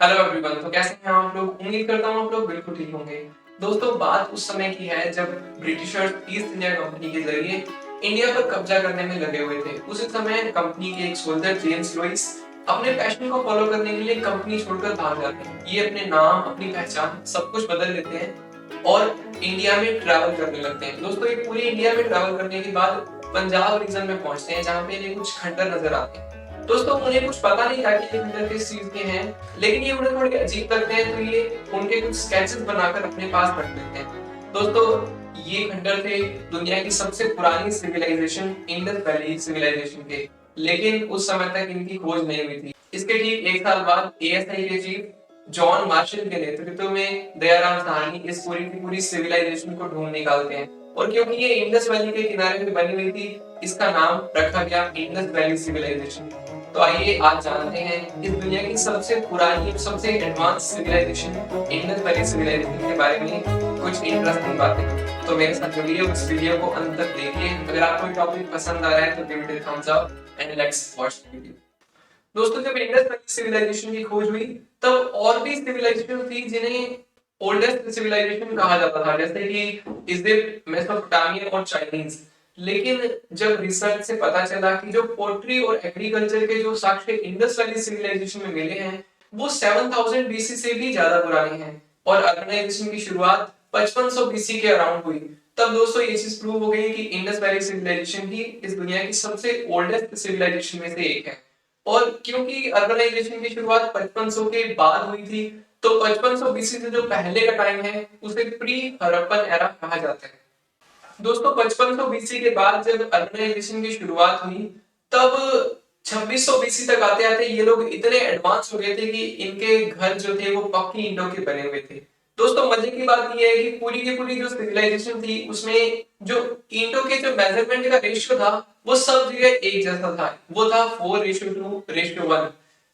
Hello everyone. तो कैसे हैं आप लोग? उम्मीद करता हूँ आप लोग बिल्कुल ठीक होंगे। दोस्तों, बात उस समय की है जब ब्रिटिशर्स ईस्ट इंडिया कंपनी के जरिए इंडिया पर कब्जा करने में लगे हुए थे। उसी समय कंपनी के एक सोल्जर जेम्स लुइस अपने पैशन को फॉलो करने के लिए कंपनी छोड़कर भाग जाते हैं। ये अपने नाम, अपनी पहचान सब कुछ बदल लेते हैं और इंडिया में ट्रैवल करने लगते हैं। दोस्तों, ये पूरी इंडिया में ट्रैवल करने के बाद पंजाब रीजन में पहुंचते हैं, जहाँ पे इन्हें कुछ खंडर नजर आते हैं। दोस्तों, उन्हें कुछ पता नहीं था कि ये खंडर किस चीज के हैं, लेकिन ये उन्हें थोड़े अजीब लगते हैं, तो ये उनके कुछ स्केचेस बनाकर अपने पास रख लेते हैं। दोस्तों, ये खंडर थे दुनिया की सबसे पुरानी सिविलाइजेशन इंडस वैली सिविलाइजेशन के, लेकिन उस समय तक इनकी खोज नहीं हुई थी। इसके ठीक एक साल बाद एएसआई के चीफ जॉन मार्शल के नेतृत्व में दयाराम साहनी इस पूरी की पूरी सिविलाइजेशन को ढूंढ निकालते हैं। और क्योंकि ये इंडस वैली के किनारे पे बनी हुई थी, इसका नाम रखा गया इंडस वैली सिविलाइजेशन। तो आइए आज जानते हैं इस दुनिया की सबसे पुरानी और सबसे advance civilization Indus valley civilization के बारे में कुछ इंटरेस्टिंग बातें। तो मेरे साथ जुड़िए, उस वीडियो को अंत तक देखिए। अगर आपको ये टॉपिक पसंद आ रहा है तो give it a thumbs up and let's watch the video. दोस्तों, जब इंडस वैली सिविलाइजेशन की खोज हुई तब और भी सिविलाइजेशन थी जिन्हें ओल्डेस्ट सिविलाइजेशन कहा जाता था, जैसे कि इजिप्ट, मेसोपोटामिया और चाइनीज। लेकिन जब रिसर्च से पता चला कि जो पोट्री और एग्रीकल्चर के जो साक्ष्य इंडस वैली सिविलाइजेशन में मिले हैं वो 7000 बीसी से भी ज्यादा पुराने हैं और अर्बनाइजेशन की शुरुआत 5500 बीसी के अराउंड हुई, तब दोस्तों ये चीज प्रूव हो गई कि इंडस वैली सिविलाइजेशन ही इस दुनिया की सबसे ओल्डेस्ट सिविलाइजेशन में से एक है। और क्योंकि अर्बनाइजेशन की शुरुआत 5500 के बाद हुई थी, तो 5500 बीसी से जो पहले का टाइम है उसे प्री हड़प्पन एरा कहा जाता है। दोस्तों, 5500 बीसी के बाद जब अर्बनाइजेशन की शुरुआत हुई तब 2600 बीसी तक आते आते ये लोग इतने एडवांस हो गए थे कि इनके घर जो थे वो पक्की ईंटों के बने हुए थे। दोस्तों, मजे की बात ये है कि पूरी की पूरी जो सिविलाइजेशन थी उसमें जो ईंटों के जो मेजरमेंट का रेशियो था वो सब जगह एक जैसा था। वो था 4:2:1।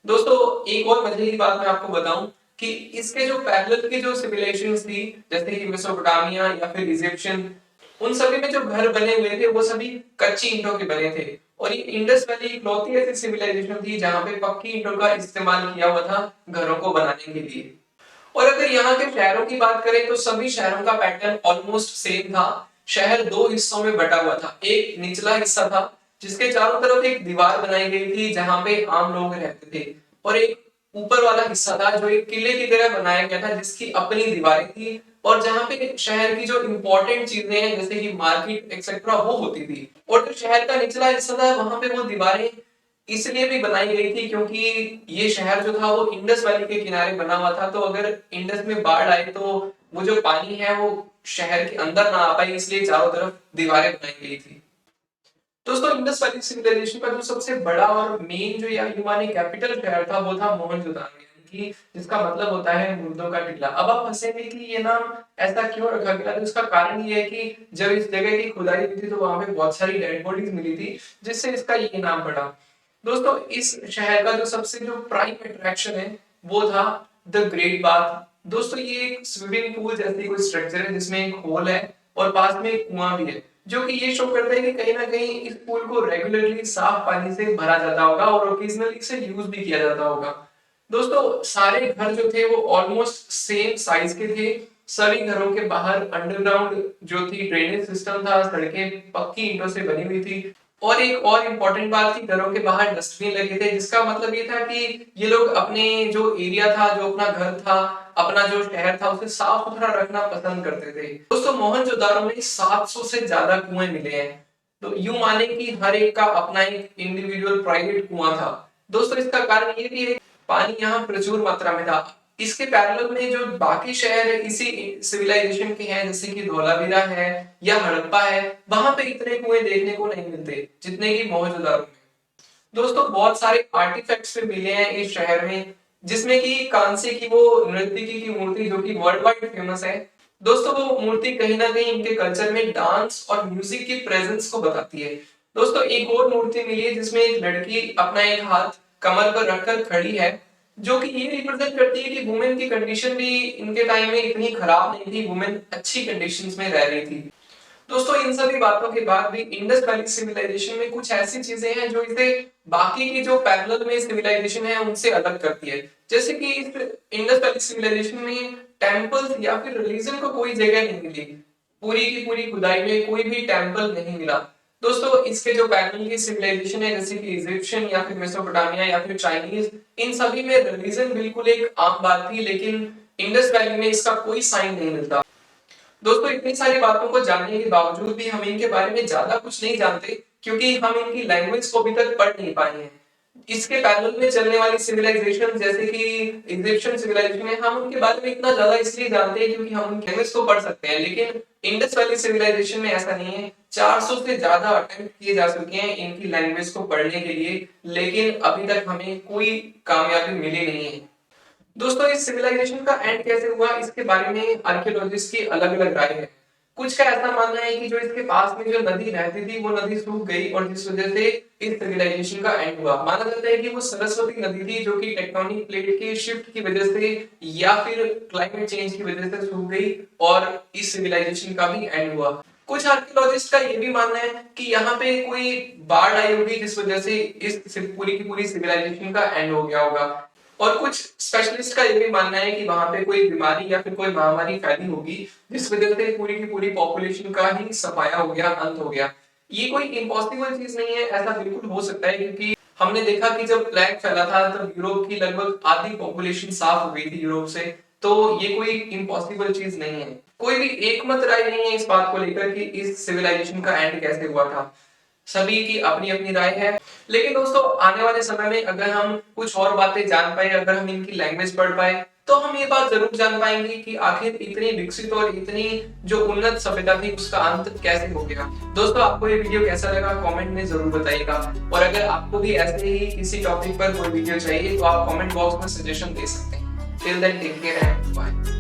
दोस्तों, एक और मजे की बात मैं आपको बताऊं कि इसके जो पैरेलल की जो सिविलाइजेशन थी, जैसे कि मेसोपोटामिया या फिर इजिप्शियन, उन सभी में जो घर बने हुए थे वो सभी कच्ची ईंटों के बने थे। और ये इंडस वैली इकलौती ऐसी सिविलाइजेशन थी जहां पे पक्की ईंटों का इस्तेमाल किया हुआ था घरों को बनाने के लिए। और अगर यहाँ के शहरों की बात करें तो सभी शहरों का पैटर्न ऑलमोस्ट सेम था। शहर दो हिस्सों में बटा हुआ था। एक निचला हिस्सा था जिसके चारों तरफ एक दीवार बनाई गई थी जहां पे आम लोग रहते थे, और एक ऊपर वाला हिस्सा था जो एक किले की तरह बनाया गया था जिसकी अपनी दीवारें थी और जहां पे शहर की जो इंपॉर्टेंट चीजें हैं जैसे कि मार्केट एक्सेट्रा वो होती थी। और जो शहर का निचला हिस्सा था वहां पे वो दीवारें इसलिए भी बनाई गई थी क्योंकि ये शहर जो था वो इंडस वैली के किनारे बना हुआ था, तो अगर इंडस में बाढ़ आए तो वो जो पानी है वो शहर के अंदर ना आ पाए, इसलिए चारों तरफ दीवारें बनाई गई थी। दोस्तों, इंडस वैली सिविलाइजेशन का जो सबसे बड़ा और मेन जो या यूं माने कैपिटल शहर था वो था मोहनजोदारो, यानी कि जिसका मतलब होता है मुर्दों का टिल्ला। अब आप हंसेंगे कि ये नाम ऐसा क्यों रखा गया, तो इसका कारण ये है कि जब इस जगह की खुदाई हुई थी तो वहां पे बहुत सारी डेड बॉडीज मिली थी, जिससे इसका ये नाम पड़ा। दोस्तों, इस शहर का जो सबसे जो प्राइम अट्रैक्शन है वो था द ग्रेट बाथ। दोस्तों, ये एक स्विमिंग पूल जैसी कोई स्ट्रक्चर है जिसमें एक होल है और पास में एक कुआं भी है, जो कि ये शो करता है कि कहीं ना कहीं इस पूल को रेगुलरली साफ पानी से भरा जाता होगा और ओकेजनली इसे यूज भी किया जाता होगा। दोस्तों, सारे घर जो थे वो ऑलमोस्ट सेम साइज के थे। सभी घरों के बाहर अंडरग्राउंड जो थी ड्रेनेज सिस्टम था, सड़कें पक्की ईंटों से बनी हुई थी। और एक और इम्पोर्टेंट बात थी, घरों के बाहर डस्टबिन लगे थे, जिसका मतलब ये था कि ये लोग अपने जो एरिया था, जो अपना घर था, अपना जो शहर था उसे साफ सुथरा रखना पसंद करते थे। दोस्तों, मोहनजोदारो में 700 से ज्यादा कुएं मिले हैं, तो यूं माने कि हर एक का अपना एक इंडिविजुअल प्राइवेट कुआं था। दोस्तों, इसका कारण ये भी है पानी यहाँ प्रचुर मात्रा में था। इसके पैरेलल में जो बाकी शहर है इसी सिविलाइजेशन के हैं, जैसे कि धोलावीरा है या हड़प्पा है, वहां पे इतने कुएं देखने को नहीं मिलते जितने कि मोहनजोदारो में। दोस्तों, बहुत सारे आर्टिफैक्ट्स भी मिले हैं इस शहर में, जिसमें कि कांसे की वो नृत्यकी की मूर्ति जो कि वर्ल्ड वाइड फेमस है। दोस्तों, वो मूर्ति कहीं ना कहीं इनके कल्चर में डांस और म्यूजिक की प्रेजेंस को बताती है। दोस्तों, एक और मूर्ति मिली है जिसमें एक लड़की अपना एक हाथ कमर पर रखकर खड़ी है, जो कि ये रिप्रेजेंट करती है कि वुमेन की कंडीशन भी इनके टाइम में इतनी खराब नहीं थी, वुमेन अच्छी कंडीशंस में रह रही थी। दोस्तों, इन सभी बातों के बाद भी इंडस वैली सिविलाइजेशन में कुछ ऐसी चीजें हैं जो इसे बाकी की जो पैरेलल में सिविलाइजेशन है उनसे अलग करती है। जैसे कि इस वाली सिविलाइजेशन में टेम्पल्स या फिर रिलीजन को कोई जगह नहीं मिली। पूरी की पूरी खुदाई में कोई भी टेम्पल नहीं मिला। दोस्तों इसके जो पैरल की सिविलाइजेशन है जैसे कि इजिप्शियन या फिर मेसोपोटामिया या फिर चाइनीज, इन सभी में रिलीजन बिल्कुल एक आम बात थी, लेकिन इंडस वैली में इसका कोई साइन नहीं मिलता। दोस्तों इतनी सारी बातों को जानने के बावजूद भी हम इनके बारे में ज्यादा कुछ नहीं जानते, क्योंकि हम इनकी लैंग्वेज को अभी तक पढ़ नहीं पाए हैं। इसके पैरेलल में चलने वाली सिविलाइजेशन जैसे कि इजिप्शियन सिविलाइजेशन है, हम उनके बारे में इतना ज्यादा इसलिए जानते हैं क्योंकि हम उनकी लैंग्वेज को पढ़ सकते हैं। लेकिन इंडस वैली सिविलाइजेशन में ऐसा नहीं है। 400 से ज्यादा अटेम्प्ट किए जा चुके हैं इनकी लैंग्वेज को पढ़ने के लिए, लेकिन अभी तक हमें कोई कामयाबी मिली नहीं है। दोस्तों इस सिविलाइजेशन का एंड कैसे हुआ, इसके बारे में आर्कियोलॉजिस्ट की अलग अलग राय है। कुछ का ऐसा मानना है कि जो इसके पास में जो नदी रहती थी वो नदी सूख गई और जिस वजह से इस सिविलाइजेशन का एंड हुआ। माना जाता है कि वो सरस्वती नदी थी जो कि टेक्टोनिक प्लेट के शिफ्ट की वजह से या फिर क्लाइमेट चेंज की वजह से सूख गई और इस सिविलाइजेशन का भी एंड हुआ। कुछ आर्कियोलॉजिस्ट का ये भी मानना है कि यहाँ पे कोई बाढ़ आई होगी जिस वजह से इस पूरी की पूरी सिविलाइजेशन का एंड हो गया होगा। और कुछ स्पेशलिस्ट का ये भी मानना है कि वहां पे कोई बीमारी या फिर कोई महामारी फैली होगी जिस वजह से पूरी की पूरी पॉपुलेशन का ही सफाया हो गया, अंत हो गया। ये कोई इम्पॉसिबल चीज नहीं है, ऐसा बिल्कुल हो सकता है, क्योंकि हमने देखा कि जब प्लेग फैला था तब यूरोप की लगभग आधी पॉपुलेशन साफ हो गई थी यूरोप से, तो ये कोई इम्पॉसिबल चीज नहीं है। कोई भी एकमत राय नहीं है इस बात को लेकर कि इस सिविलाइजेशन का एंड कैसे हुआ था। सभी की अपनी अपनी राय है। लेकिन दोस्तों आने वाले समय में अगर हम कुछ और बातें जान पाए, अगर हम इनकी लैंग्वेज पढ़ पाए, तो हम ये बात जरूर जान पाएंगे कि आखिर इतनी विकसित और इतनी जो उन्नत सभ्यता थी उसका अंत कैसे हो गया। दोस्तों आपको ये वीडियो कैसा लगा कमेंट में जरूर बताइएगा, और अगर आपको भी ऐसे ही किसी टॉपिक पर कोई वीडियो चाहिए तो आप कमेंट बॉक्स में सजेशन दे सकते हैं। Till then take care and bye.